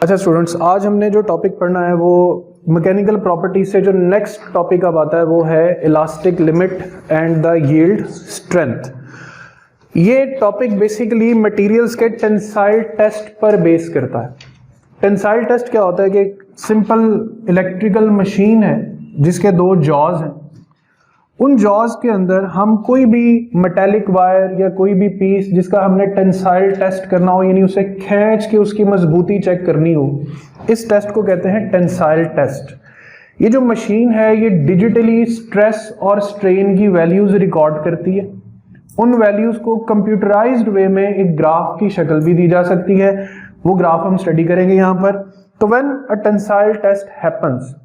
अच्छा स्टूडेंट्स, आज हमने जो टॉपिक पढ़ना है वो मैकेनिकल प्रॉपर्टीज से जो नेक्स्ट टॉपिक अब आता है वो है elastic limit and the yield strength. ये टॉपिक बेसिकली मटेरियल्स के टेंसाइल टेस्ट पर बेस करता है। टेंसाइल टेस्ट क्या होता है कि एक सिंपल इलेक्ट्रिकल मशीन है जिसके दो जॉज हैं। उन जॉज के अंदर हम कोई भी मेटेलिक वायर या कोई भी पीस जिसका हमने टेंसाइल टेस्ट करना हो, यानी उसे खींच के उसकी मजबूती चेक करनी हो, इस टेस्ट को कहते हैं टेंसाइल टेस्ट। ये जो मशीन है ये डिजिटली स्ट्रेस और स्ट्रेन की वैल्यूज रिकॉर्ड करती है। उन वैल्यूज को कंप्यूटराइज्ड वे में एक ग्राफ की शक्ल भी दी जा सकती है, वो ग्राफ हम स्टडी करेंगे यहाँ पर। तो when a tensile test happens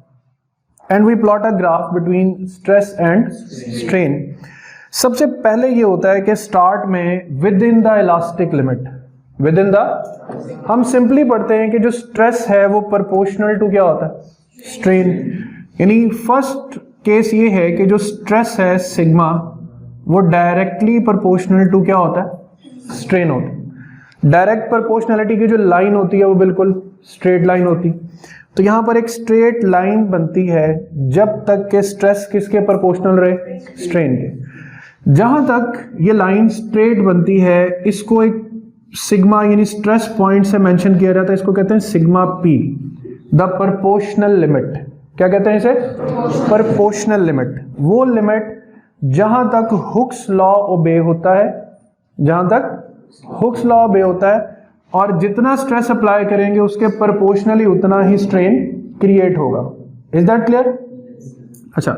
and we plot a graph between stress and strain, सबसे पहले ये होता है कि स्टार्ट में with in the elastic limit, with in the, हम सिंपली पढ़ते हैं कि जो स्ट्रेस है वो प्रोपोर्शनल टू क्या होता है, स्ट्रेन। यानी फर्स्ट केस ये है कि जो स्ट्रेस है सिग्मा वो डायरेक्टली प्रोपोर्शनल टू क्या होता है, स्ट्रेन होता है। डायरेक्ट प्रोपोर्शनलिटी की जो लाइन होती है वो बिल्कुल स्ट्रेट लाइन होती है। तो यहां पर एक स्ट्रेट लाइन बनती है जब तक के स्ट्रेस किसके प्रोपोर्शनल रहे, स्ट्रेन के। जहां तक ये लाइन स्ट्रेट बनती है इसको एक सिग्मा यानी स्ट्रेस पॉइंट से मेंशन किया जाता है, इसको कहते हैं sigma P, the proportional limit. क्या कहते हैं इसे, प्रोपोर्शनल लिमिट। वो लिमिट जहां तक हुक्स लॉ ओबे होता है, जहां तक हुक्स लॉ ओबे होता है और जितना स्ट्रेस अप्लाई करेंगे उसके प्रोपोर्शनली उतना ही स्ट्रेन क्रिएट होगा। Is that clear? अच्छा,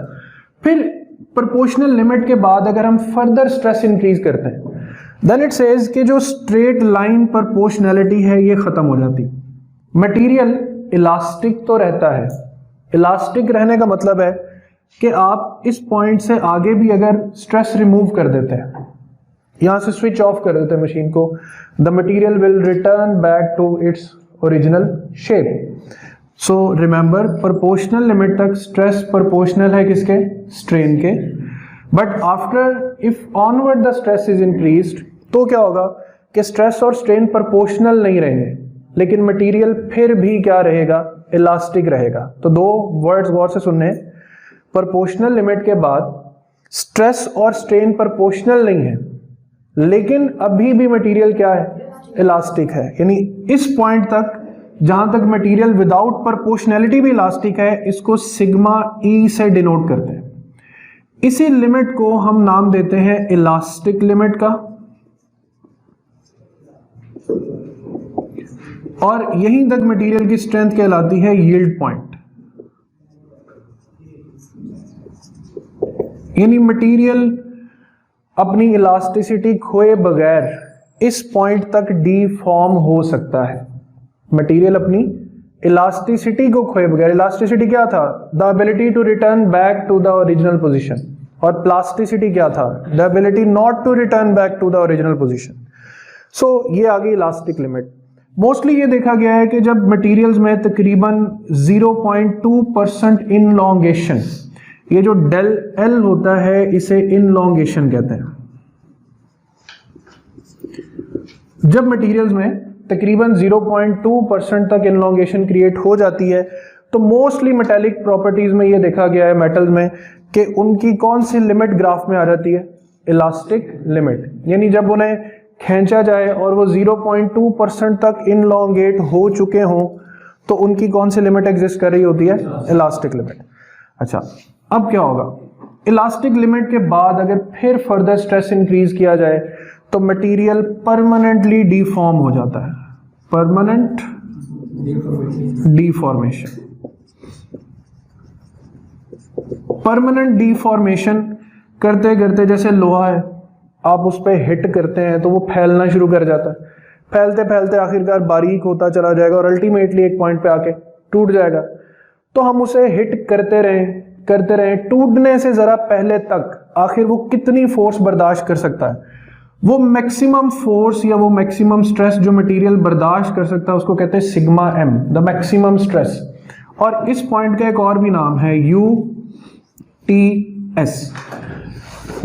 फिर प्रोपोर्शनल लिमिट के बाद अगर हम फर्दर स्ट्रेस इंक्रीज करते हैं देन इट सेज कि जो स्ट्रेट लाइन प्रोपोर्शनैलिटी है ये खत्म हो जाती। मटेरियल इलास्टिक तो रहता है, इलास्टिक रहने का मतलब है कि आप इस पॉइंट से आगे भी अगर स्ट्रेस रिमूव कर देते हैं, यहां से स्विच ऑफ कर देते हैं मशीन को, the material will return back to its original shape. So remember, proportional limit तक स्ट्रेस प्रोपोर्शनल है किसके, स्ट्रेन के। But after if onward the stress is increased तो क्या होगा कि स्ट्रेस और स्ट्रेन प्रोपोर्शनल नहीं रहेंगे लेकिन मटेरियल फिर भी क्या रहेगा, इलास्टिक रहेगा। तो दो वर्ड्स गौर से सुनने, प्रोपोर्शनल लिमिट के बाद स्ट्रेस और स्ट्रेन प्रोपोर्शनल नहीं है लेकिन अभी भी मटेरियल क्या है, इलास्टिक है। यानी इस पॉइंट तक जहां तक मटेरियल विदाउट प्रोपोर्शनैलिटी भी इलास्टिक है, इसको सिग्मा ई से डिनोट करते हैं। इसी लिमिट को हम नाम देते हैं इलास्टिक लिमिट का, और यहीं तक मटेरियल की स्ट्रेंथ कहलाती है यील्ड पॉइंट। यानी मटेरियल अपनी इलास्टिसिटी खोए बगैर इस पॉइंट तक डीफॉर्म हो सकता है। मटेरियल अपनी इलास्टिसिटी को खोए बगैर, इलास्टिसिटी क्या था, the ability to return back to the original position, और प्लास्टिसिटी क्या था, the ability not to return back to the original position. So ये आ गई इलास्टिक लिमिट। मोस्टली ये देखा गया है कि जब मटेरियल्स में तकरीबन 0.2% इनलॉन्गेशन, ये जो डेल एल होता है इसे इनलॉन्गेशन कहते हैं। जब मटेरियल्स में तकरीबन 0.2% तक इनलॉन्गेशन क्रिएट हो जाती है तो मोस्टली मेटेलिक प्रॉपर्टीज में ये देखा गया है मेटल्स में कि उनकी कौन सी लिमिट ग्राफ में आ जाती है, इलास्टिक लिमिट। यानी जब उन्हें खींचा जाए और वो 0.2% तक इनलॉन्गेट हो चुके हों तो उनकी कौन सी लिमिट एग्जिस्ट कर रही होती है, इलास्टिक लिमिट। अच्छा, अब क्या होगा, इलास्टिक लिमिट के बाद अगर फिर फर्दर स्ट्रेस इंक्रीज किया जाए तो मटेरियल परमानेंटली डीफॉर्म हो जाता है, परमानेंट डीफॉर्मेशन। परमानेंट डीफॉर्मेशन करते करते, जैसे लोहा है आप उस पर हिट करते हैं तो वो फैलना शुरू कर जाता है, फैलते फैलते आखिरकार बारीक होता चला जाएगा और अल्टीमेटली एक पॉइंट पे आके टूट जाएगा। तो हम उसे हिट करते रहें, टूटने से जरा पहले तक आखिर वो कितनी फोर्स बर्दाश्त कर सकता है, वो मैक्सिमम फोर्स या वो मैक्सिमम स्ट्रेस जो मटेरियल बर्दाश्त कर सकता है उसको कहते हैं sigma M, the maximum stress. और इस पॉइंट का एक और भी नाम है U T S,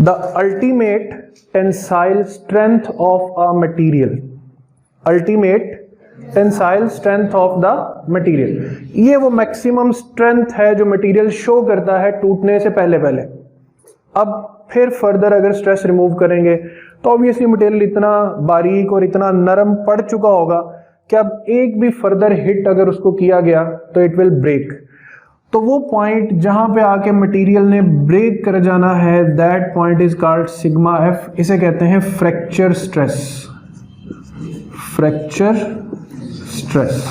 the ultimate tensile strength of a material. Ultimate tensile strength of the material. ये वो मैक्सिमम स्ट्रेंथ है जो मटेरियल शो करता है टूटने से पहले पहले। अब फिर फर्दर अगर स्ट्रेस रिमूव करेंगे तो ऑब्वियसली मटेरियल इतना बारीक और इतना नरम पड़ चुका होगा कि अब एक भी फर्दर हिट अगर उसको किया गया तो इट विल ब्रेक। तो वो पॉइंट जहां पे आके मटेरियल ने ब्रेक कर जाना है, that point is called sigma F. इसे कहते हैं फ्रैक्चर स्ट्रेस। फ्रैक्चर स्ट्रेस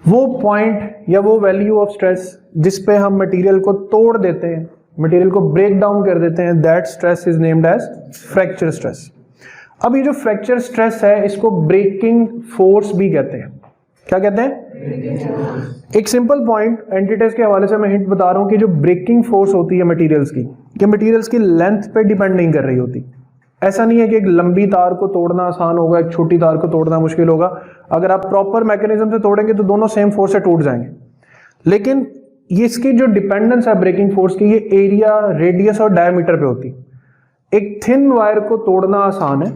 वो पॉइंट या वो वैल्यू ऑफ स्ट्रेस जिस पे हम मटेरियल को तोड़ देते हैं, मटेरियल को ब्रेक डाउन कर देते हैं, that stress is named as fracture stress. अब ये जो फ्रैक्चर स्ट्रेस है इसको ब्रेकिंग फोर्स भी कहते हैं। क्या कहते हैं? एक सिंपल पॉइंट एंटीटेस्ट के हवाले से मैं हिंट बता रहा हूं कि जो ब्रेकिंग फोर्स होती है मटेरियल्स की, ये मटेरियल्स की लेंथ पे डिपेंड नहीं कर रही होती। ऐसा नहीं है कि एक लंबी तार को तोड़ना आसान होगा, एक छोटी तार को तोड़ना मुश्किल होगा। अगर आप प्रॉपर मैकेनिज्म से तोड़ेंगे तो दोनों सेम फोर्स से टूट जाएंगे। लेकिन ये इसकी जो डिपेंडेंस है ब्रेकिंग फोर्स की, ये एरिया, रेडियस और डायमीटर पे होती। एक थिन वायर को तोड़ना आसान है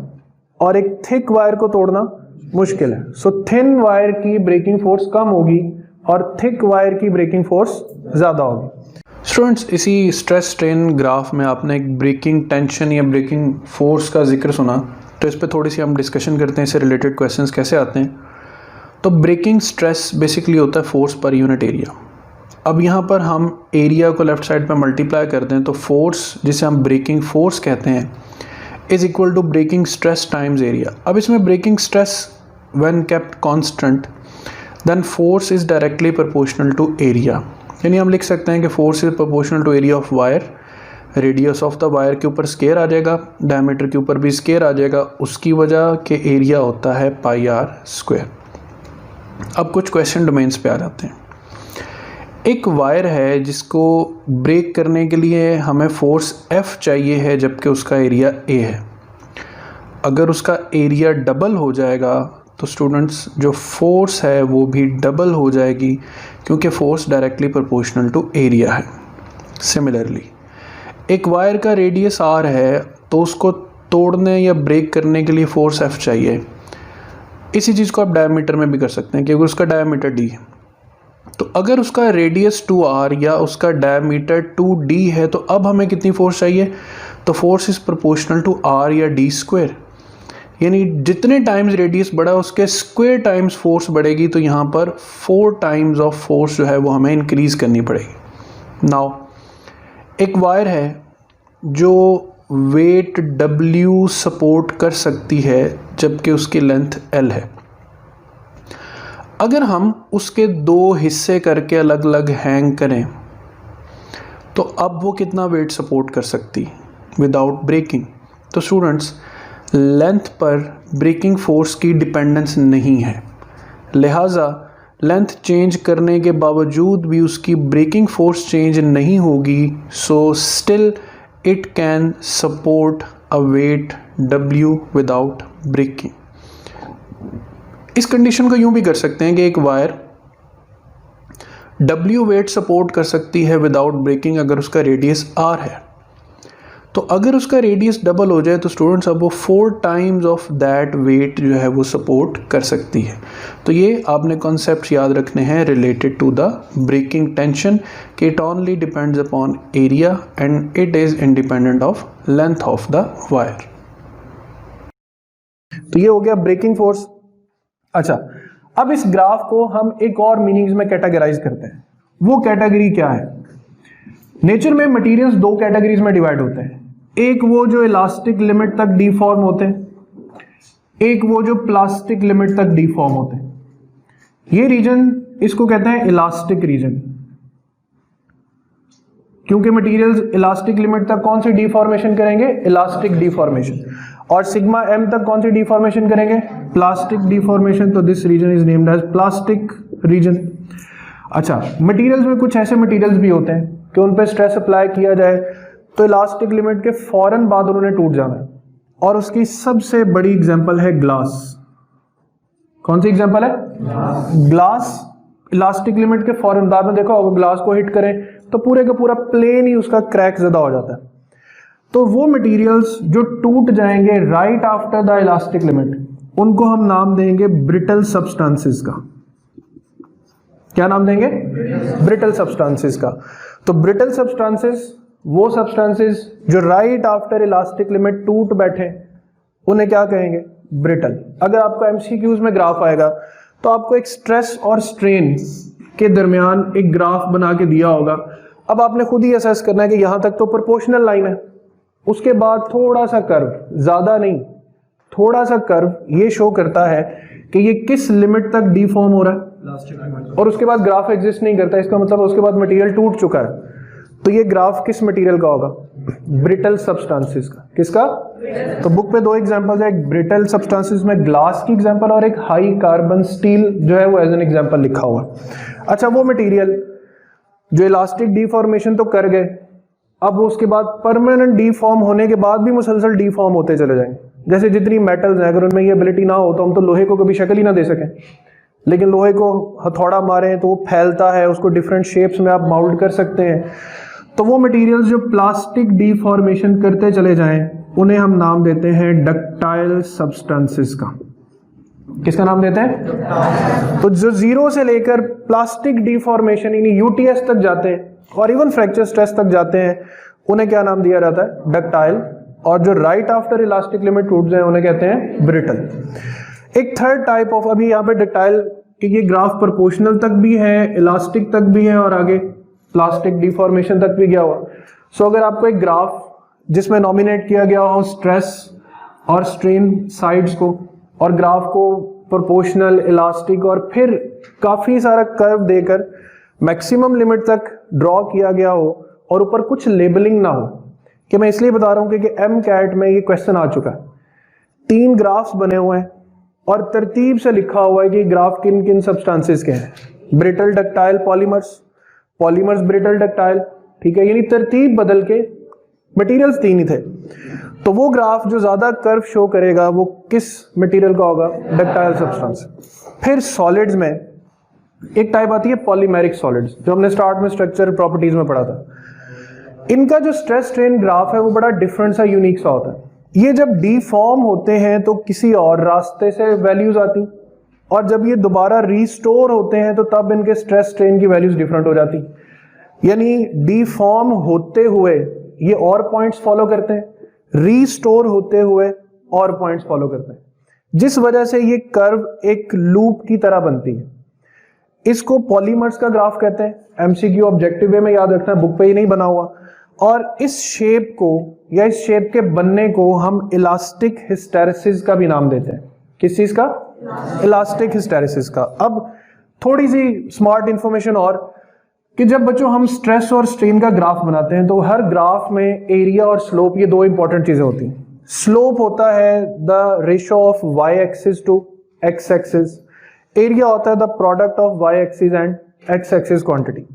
और एक थिक वायर को तोड़ना मुश्किल है। सो थिन वायर की ब्रेकिंग फोर्स कम होगी और थिक वायर की ब्रेकिंग फोर्स ज्यादा होगी। स्टूडेंट्स, इसी स्ट्रेस स्ट्रेन ग्राफ में आपने एक ब्रेकिंग टेंशन या ब्रेकिंग फोर्स का जिक्र सुना, तो इस पर थोड़ी सी हम डिस्कशन करते हैं, इससे रिलेटेड क्वेश्चंस कैसे आते हैं। तो ब्रेकिंग स्ट्रेस बेसिकली होता है फोर्स पर यूनिट एरिया। अब यहाँ पर हम एरिया को लेफ्ट साइड पर मल्टीप्लाई करते हैं तो फोर्स, जिसे हम ब्रेकिंग फोर्स कहते हैं, is equal to breaking stress times area. अब इसमें breaking stress when kept constant then force is directly proportional to area. यानी हम लिख सकते हैं कि force is proportional to area of wire. Radius of the wire के ऊपर स्केयर आ जाएगा, डायमीटर के ऊपर भी स्केयर आ जाएगा, उसकी वजह के एरिया होता है पाई आर स्क्वायर। अब कुछ क्वेश्चन डोमेन्स पे आ जाते हैं। एक वायर है जिसको ब्रेक करने के लिए हमें फोर्स F चाहिए है जबकि उसका एरिया A है। अगर उसका एरिया डबल हो जाएगा तो स्टूडेंट्स जो फोर्स है वो भी डबल हो जाएगी, क्योंकि force directly proportional to area है। सिमिलरली एक वायर का रेडियस R है तो उसको तोड़ने या ब्रेक करने के लिए फोर्स F चाहिए। इसी चीज़ को आप डायमीटर में भी कर सकते हैं कि अगर उसका डायमीटर D है तो अगर उसका रेडियस 2r या उसका डायमीटर 2d है तो अब हमें कितनी फोर्स चाहिए? तो force is proportional to r या d स्क्वायर। यानी जितने टाइम्स रेडियस बढ़ा उसके स्क्वायर टाइम्स फोर्स बढ़ेगी, तो यहाँ पर 4 टाइम्स ऑफ फोर्स जो है वो हमें इंक्रीज करनी पड़ेगी। नाउ एक वायर है जो वेट W सपोर्ट कर सकती है जबकि उसकी लेंथ L है। अगर हम उसके 2 हिस्से करके अलग अलग हैंग करें तो अब वो कितना वेट सपोर्ट कर सकती विदाउट ब्रेकिंग? तो स्टूडेंट्स, लेंथ पर ब्रेकिंग फोर्स की डिपेंडेंस नहीं है, लिहाजा लेंथ चेंज करने के बावजूद भी उसकी ब्रेकिंग फोर्स चेंज नहीं होगी। So still it can support a weight W without breaking. इस कंडीशन को यूं भी कर सकते हैं कि एक वायर W वेट सपोर्ट कर सकती है विदाउट ब्रेकिंग अगर उसका रेडियस R है। तो अगर उसका रेडियस डबल हो जाए तो स्टूडेंट्स अब वो 4 टाइम्स ऑफ दैट वेट जो है वो सपोर्ट कर सकती है। तो ये आपने कॉन्सेप्ट याद रखने हैं related to the breaking tension कि it only depends upon area and it is independent of length of the wire. तो ये हो गया ब्रेकिंग फोर्स। अच्छा, अब इस ग्राफ को हम एक और मीनिंग्स में कैटेगराइज करते हैं। वो कैटेगरी क्या है? नेचर में मटेरियल्स 2 कैटेगरीज में डिवाइड होते हैं। एक वो जो इलास्टिक लिमिट तक डिफॉर्म होते हैं, एक वो जो प्लास्टिक लिमिट तक डिफॉर्म होते हैं। ये रीजन इसको कहते हैं इलास्टिक रीजन, क्योंकि मटेरियल्स इलास्टिक लिमिट तक कौन सी डिफॉर्मेशन करेंगे? Elastic deformation. और सिग्मा m तक कौन सी डिफॉर्मेशन करेंगे? Plastic deformation. तो this region is named as plastic region. अच्छा, मटेरियल्स में कुछ ऐसे मटेरियल्स भी होते हैं कि उन पे स्ट्रेस अप्लाई किया जाए तो इलास्टिक लिमिट के फौरन बाद उन्होंने टूट जाना है, और उसकी सबसे बड़ी एग्जांपल है ग्लास। कौन सी एग्जांपल है? ग्लास। इलास्टिक लिमिट के फौरन बाद में देखो अगर ग्लास को हिट करें तो पूरे का पूरा प्लेन ही उसका क्रैक ज़्यादा हो जाता है। तो वो मटेरियल्स जो टूट जाएंगे right after the elastic limit, उनको हम नाम देंगे ब्रिटल सब्सटेंसेस का। क्या नाम देंगे? ब्रिटल सब्सटेंसेस का। तो ब्रिटल सब्सटेंसेस वो सब्सटेंसेस जो राइट आफ्टर इलास्टिक लिमिट टूट बैठे, उन्हें क्या कहेंगे? ब्रिटल। अगर आपको एमसीक्यूज में ग्राफ आएगा तो आपको एक स्ट्रेस और स्ट्रेन के दरमियान एक ग्राफ बना के दिया होगा। अब आपने खुद ही असेस करना है कि यहां तक तो प्रोपोर्शनल लाइन है, उसके बाद थोड़ा सा कर्व, ज्यादा नहीं, थोड़ा सा कर्व ये शो करता है कि ये किस लिमिट तक डिफॉर्म हो रहा है, और उसके बाद ग्राफ एग्जिस्ट नहीं करता। इसका मतलब उसके बाद मटेरियल टूट चुका है। तो ये ग्राफ किस मटेरियल का होगा? ब्रिटल सब्सटेंसेस का। किसका? तो बुक पे दो एग्जांपल्स है, एक ब्रिटल सब्सटेंसेस में ग्लास की एग्जांपल और एक हाई कार्बन स्टील जो है वो एज एन एग्जांपल लिखा हुआ है। अच्छा, वो मटेरियल जो इलास्टिक डिफॉर्मेशन तो कर गए, अब उसके बाद परमानेंट डिफॉर्म होने के बाद भी मुसलसल डिफॉर्म होते चले जाएंगे। जैसे जितनी मेटल्स हैं, अगर उनमें ये एबिलिटी ना हो तो हम तो लोहे को कभी शक्ल ही ना दे सकें, लेकिन लोहे को हथौड़ा मारें तो वो फैलता है, उसको डिफरेंट शेप्स में आप माउल्ड कर सकते हैं। तो वो मटेरियल्स जो प्लास्टिक डिफॉर्मेशन करते चले जाएं, उन्हें हम नाम देते हैं डक्टाइल सब्सटेंसेस का। किसका नाम देते हैं? तो जो जीरो से लेकर प्लास्टिक डिफॉर्मेशन यानी यूटीएस तक जाते हैं और इवन फ्रैक्चर स्ट्रेस तक जाते हैं, उन्हें क्या नाम दिया जाता है? डक्टाइल। और जो राइट आफ्टर इलास्टिक लिमिट टूट जाए उन्हें कहते हैं ब्रिटल। एक थर्ड टाइप ऑफ, अभी यहाँ पे डक्टाइल कि ये ग्राफ प्रोपोर्शनल तक भी है, इलास्टिक तक भी है और आगे प्लास्टिक डिफॉर्मेशन तक भी गया हुआ। सो अगर आपको एक ग्राफ जिसमें नॉमिनेट किया गया हो स्ट्रेस और स्ट्रेन साइड्स को, और ग्राफ को प्रोपोर्शनल, इलास्टिक और फिर काफी सारा कर्व देकर मैक्सिमम लिमिट तक ड्रॉ किया गया हो और ऊपर कुछ लेबलिंग ना हो, कि मैं इसलिए बता रहा हूं क्योंकि एम कैट में ये क्वेश्चन आ चुका है। 3 ग्राफ्स बने हुए हैं और तरतीब से लिखा हुआ है कि ग्राफ किन किन सब्सटेंसेस के हैं। Brittle, ductile, polymers, polymers, brittle, ductile, ठीक है, यानी तरतीब बदल के मटेरियल्स 3 ही थे। तो वो ग्राफ जो ज्यादा कर्व शो करेगा वो किस मटेरियल का होगा? Ductile substance. फिर सॉलिड्स में एक टाइप आती है पॉलीमेरिक सॉलिड्स, जो हमने स्टार्ट में स्ट्रक्चर प्रॉपर्टीज में पढ़ा था। इनका जो स्ट्रेस स्ट्रेन ग्राफ है वो बड़ा डिफरेंट सा, यूनिक सा होता है। ये जब डिफॉर्म होते हैं तो किसी और रास्ते से वैल्यूज आती, और जब ये दोबारा रीस्टोर होते हैं तो तब इनके स्ट्रेस स्ट्रेन की वैल्यूज डिफरेंट हो जाती। यानी डिफॉर्म होते हुए ये और पॉइंट्स फॉलो करते हैं, रीस्टोर होते हुए और पॉइंट्स फॉलो करते हैं, जिस वजह से ये कर्व एक लूप की तरह बनती है। इसको पॉलीमर्स का ग्राफ कहते हैं। एमसीक्यू ऑब्जेक्टिव वे में याद रखना, बुक पे ही नहीं बना हुआ। और इस शेप को या इस शेप के बनने को हम इलास्टिक हिस्टेरेसिस का भी नाम देते हैं। किस चीज का? इलास्टिक हिस्टेरेसिस का। अब थोड़ी सी स्मार्ट इंफॉर्मेशन और, कि जब बच्चों हम स्ट्रेस और स्ट्रेन का ग्राफ बनाते हैं तो हर ग्राफ में एरिया और स्लोप, ये 2 इंपॉर्टेंट चीजें होती हैं। स्लोप होता है the ratio of Y axis to X axis, area होता है the product of Y axis and X axis quantity.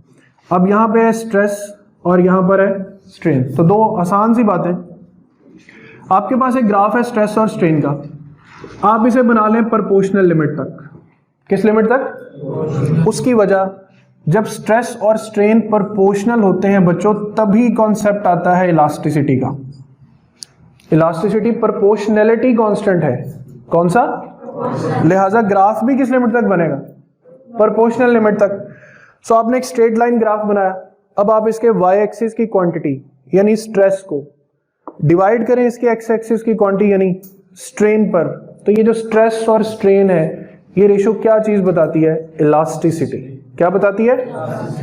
अब यहां पे है स्ट्रेस और यहां पर है स्ट्रेन, तो 2 आसान सी बातें। आपके पास एक ग्राफ है स्ट्रेस और स्ट्रेन का, आप इसे बना लें प्रोपोर्शनल लिमिट तक। किस लिमिट तक? उसकी वजह, जब स्ट्रेस और स्ट्रेन प्रोपोर्शनल होते हैं बच्चों, तभी कॉन्सेप्ट आता है इलास्टिसिटी का। इलास्टिसिटी प्रोपोर्शनैलिटी कांस्टेंट है। कौन सा? लिहाजा ग्राफ भी किस लिमिट तक बनेगा? प्रोपोर्शनल लिमिट तक। सो आपने एक स्ट्रेट लाइन ग्राफ बनाया, अब आप इसके वाई एक्सिस की क्वांटिटी यानी स्ट्रेस को डिवाइड करें इसके एक्स एक्सिस की क्वांटिटी यानी स्ट्रेन पर, तो ये जो स्ट्रेस और स्ट्रेन है ये रेशियो क्या चीज बताती है? इलास्टिसिटी। क्या बताती है?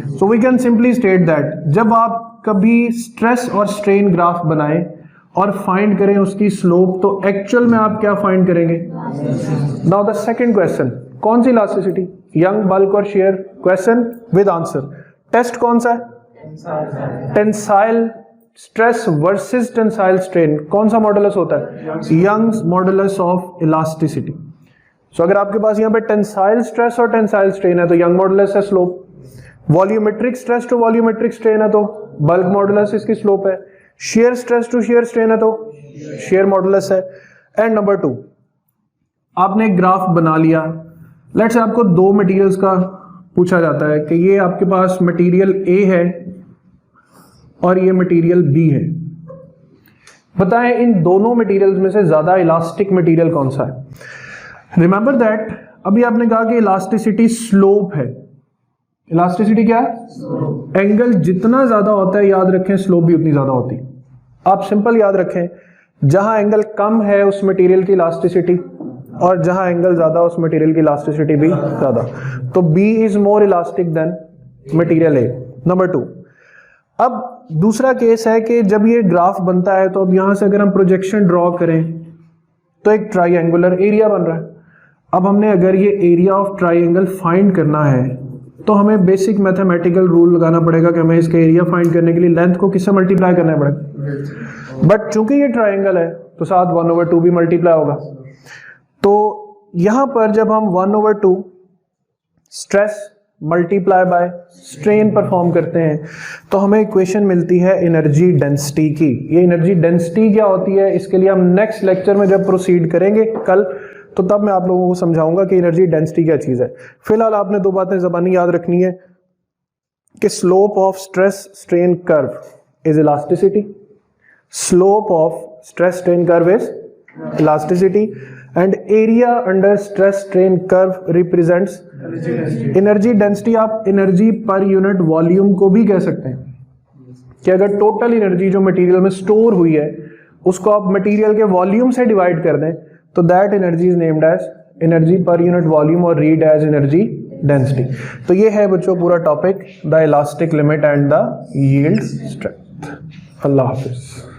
So we can simply state that जब आप कभी स्ट्रेस और स्ट्रेन ग्राफ बनाएं और फाइंड करें उसकी स्लोप, तो एक्चुअल में आप क्या फाइंड करेंगे? नाउ द सेकंड क्वेश्चन, कौन सी इलास्टिसिटी? यंग, बल्क और shear? Question with answer. Test कौन सा है? Tensile stress versus tensile strain. कौन सा मॉडुलस होता है? Young's modulus of elasticity. So अगर आपके पास यहाँ पे टेंसाइल स्ट्रेस और टेंसाइल स्ट्रेन है तो यंग मॉडुलस है slope, volumetric stress to volumetric strain है तो बल्क मॉडुलस इसकी स्लोप है, shear stress to shear strain है तो शेयर मॉडुलस है। एंड नंबर 2, आपने एक ग्राफ बना लिया, लेट्स से आपको 2 मटेरियल्स का पूछा जाता है कि ये आपके पास मटेरियल ए है और ये मटेरियल बी है, बताएं इन दोनों मटेरियल्स में से ज्यादा इलास्टिक मटेरियल कौन सा है? रिमेंबर दैट अभी आपने कहा कि इलास्टिसिटी स्लोप है। इलास्टिसिटी क्या है? एंगल जितना ज्यादा होता है याद रखें स्लोप भी उतनी ज्यादा होती है। आप सिंपल याद रखें, जहां एंगल कम है उस मटेरियल की इलास्टिसिटी, और जहां एंगल ज्यादा उस मटेरियल की इलास्टिसिटी भी ज्यादा। तो B इज more elastic than material A। Number 2, अब दूसरा केस है कि जब ये ग्राफ बनता है तो अब यहां से अगर हम प्रोजेक्शन ड्रॉ करें तो एक ट्राइंगुलर एरिया बन रहा है। अब हमने अगर ये एरिया ऑफ ट्राइंगल फाइंड करना है तो हमें बेसिक मैथमेटिकल रूल लगाना पड़ेगा कि हमें इसका एरिया फाइंड करने के लिए लेंथ को किससे मल्टीप्लाई करना पड़ेगा। बट चूंकि ये ट्राइंगल है तो साथ 1/2 भी मल्टीप्लाई होगा। तो यहां पर जब हम 1/2 stress multiply by strain perform करते हैं तो हमें इक्वेशन मिलती है एनर्जी डेंसिटी की। ये एनर्जी डेंसिटी क्या होती है इसके लिए हम नेक्स्ट लेक्चर में जब प्रोसीड करेंगे कल, तो तब मैं आप लोगों को समझाऊंगा कि एनर्जी डेंसिटी क्या चीज है। फिलहाल आपने 2 बातें ज़बानी याद रखनी है कि slope of stress strain curve is elasticity, slope of stress strain curve is elasticity, and area under stress strain curve represents energy density. आप एनर्जी पर यूनिट वॉल्यूम को भी कह सकते हैं कि अगर टोटल एनर्जी जो मटेरियल में स्टोर हुई है उसको आप मटेरियल के वॉल्यूम से डिवाइड कर दें तो that energy is named as energy पर यूनिट वॉल्यूम और रीड एज एनर्जी डेंसिटी। तो ये है बच्चों पूरा topic, the elastic limit and the yield strength. अल्लाह हाफिज।